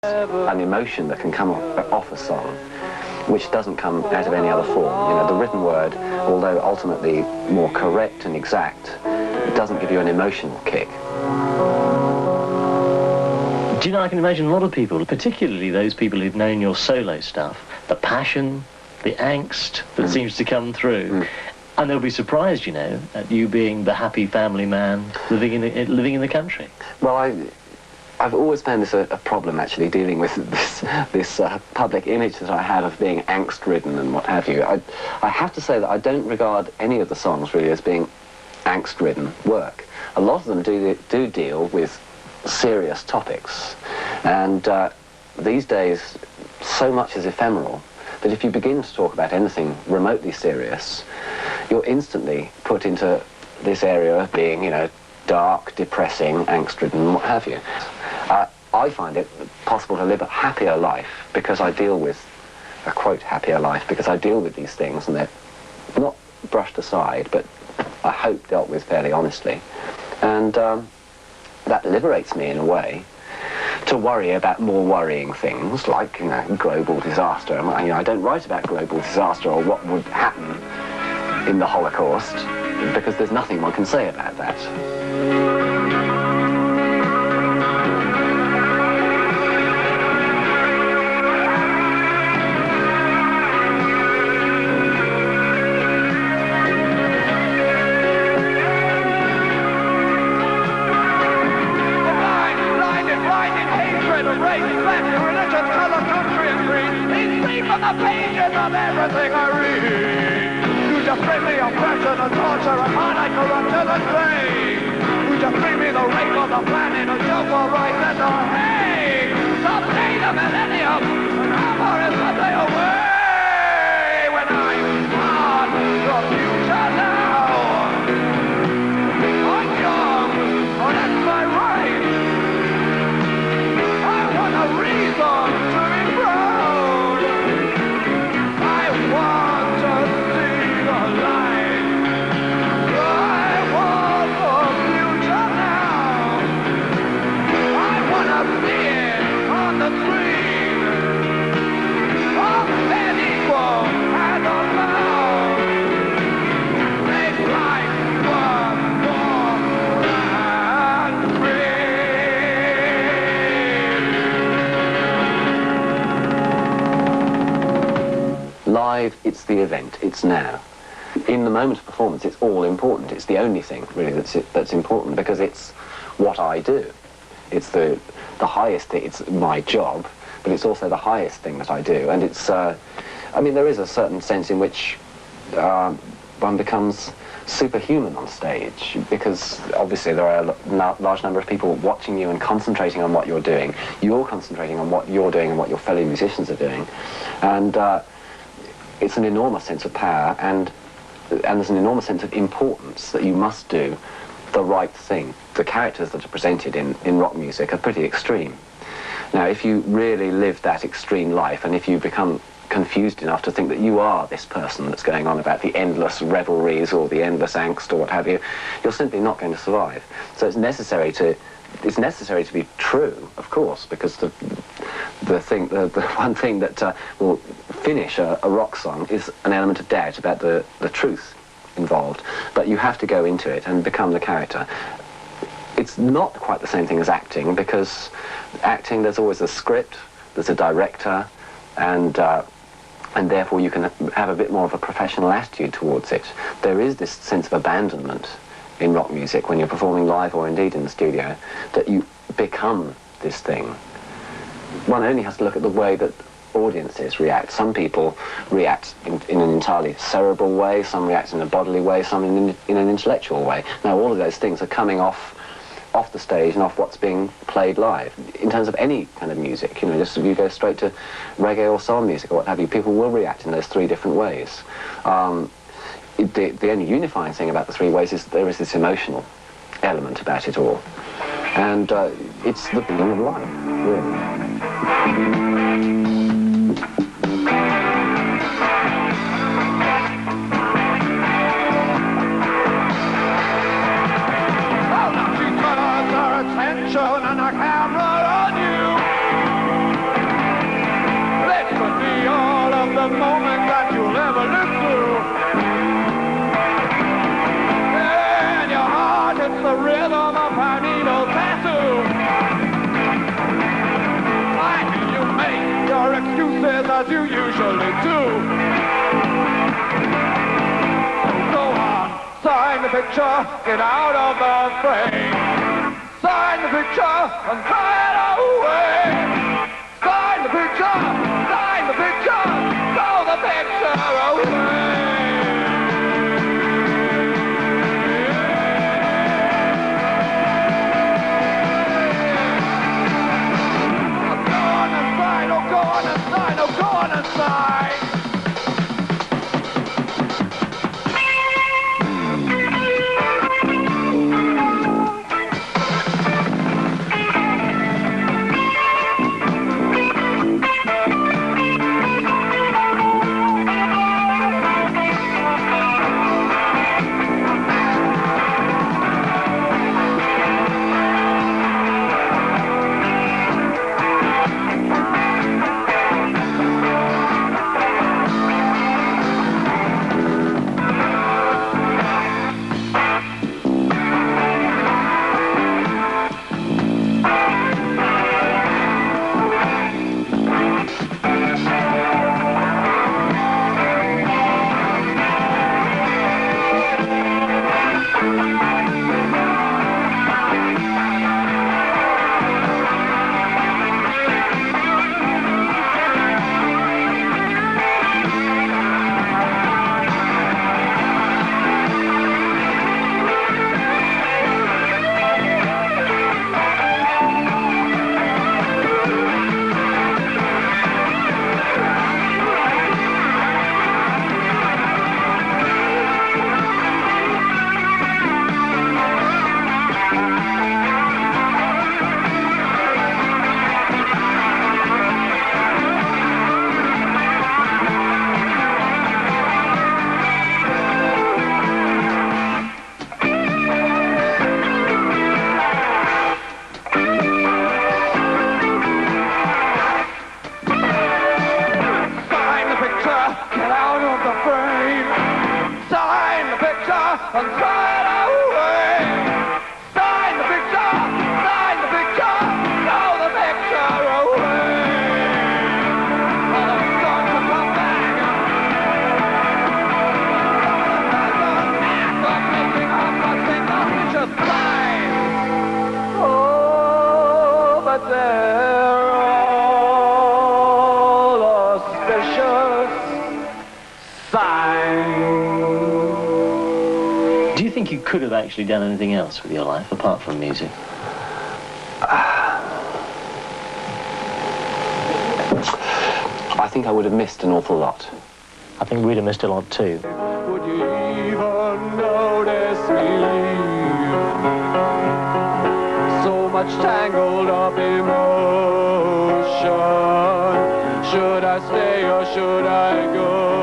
an emotion that can come off a song which doesn't come out of any other form. You know, the written word, although ultimately more correct and exact, doesn't give you an emotional kick. Do you know, I can imagine a lot of people, particularly those people who've known your solo stuff, the passion, the angst that seems to come through, and they'll be surprised, you know, at you being the happy family man living in the country. Well, I've always found this a problem, actually, dealing with this public image that I have of being angst-ridden and what have you. I have to say that I don't regard any of the songs really as being angst-ridden work. A lot of them do deal with serious topics, and these days so much is ephemeral that if you begin to talk about anything remotely serious, you're instantly put into this area of being, you know, dark, depressing, angst-ridden, what have you. I find it possible to live a happier life because I deal with, a quote, happier life, because I deal with these things and they're not brushed aside, but I hope dealt with fairly honestly. And that liberates me in a way to worry about more worrying things like, you know, global disaster. I don't write about global disaster or what would happen in the Holocaust because there's nothing one can say about that. Of everything I read, you just bring me oppression and torture and heartache, corruption and pain. You just bring me the rape of the planet and joke for right and the hate. Someday the millennium, and how far is the day away when I'm on the future now? I'm young, oh that's my right. I want a reason to be proud. Live, it's the event, it's now. In the moment of performance, it's all important. It's the only thing, really, that's important, because it's what I do. It's the highest thing, it's my job, but it's also the highest thing that I do. And it's, I mean, there is a certain sense in which one becomes superhuman on stage, because obviously there are a large number of people watching you and concentrating on what you're doing. You're concentrating on what you're doing and what your fellow musicians are doing. And it's an enormous sense of power, and there's an enormous sense of importance that you must do the right thing. The characters that are presented in rock music are pretty extreme. Now, if you really live that extreme life, and if you become confused enough to think that you are this person that's going on about the endless revelries or the endless angst or what have you, you're simply not going to survive. So it's necessary to be true, of course, because the one thing that will finish a rock song is an element of doubt about the truth involved. But you have to go into it and become the character. It's not quite the same thing as acting, because acting, there's always a script, there's a director, and therefore you can have a bit more of a professional attitude towards it. There is this sense of abandonment in rock music when you're performing live or indeed in the studio, that you become this thing. One only has to look at the way that audiences react. Some people react in an entirely cerebral way, some react in a bodily way, some in an intellectual way. Now, all of those things are coming off the stage and off what's being played live. In terms of any kind of music, you know, just if you go straight to reggae or soul music or what have you, people will react in those three different ways. The only unifying thing about the three ways is that there is this emotional element about it all. And it's the beginning of life, really. And a camera on you. as you usually do. Go on, sign the picture, get out of the frame. Sign the picture and throw it away. Sign the picture, throw the picture away. Go on and sign. And throw it away. Sign the picture, throw the picture away. Oh, it's got to come back. Stop making up a single picture sign. Oh, but they're all auspicious signs. Do you think you could have actually done anything else with your life apart from music? I think I would have missed an awful lot. I think we'd have missed a lot too. Would you even notice me? So much tangled up emotion. Should I stay or should I go?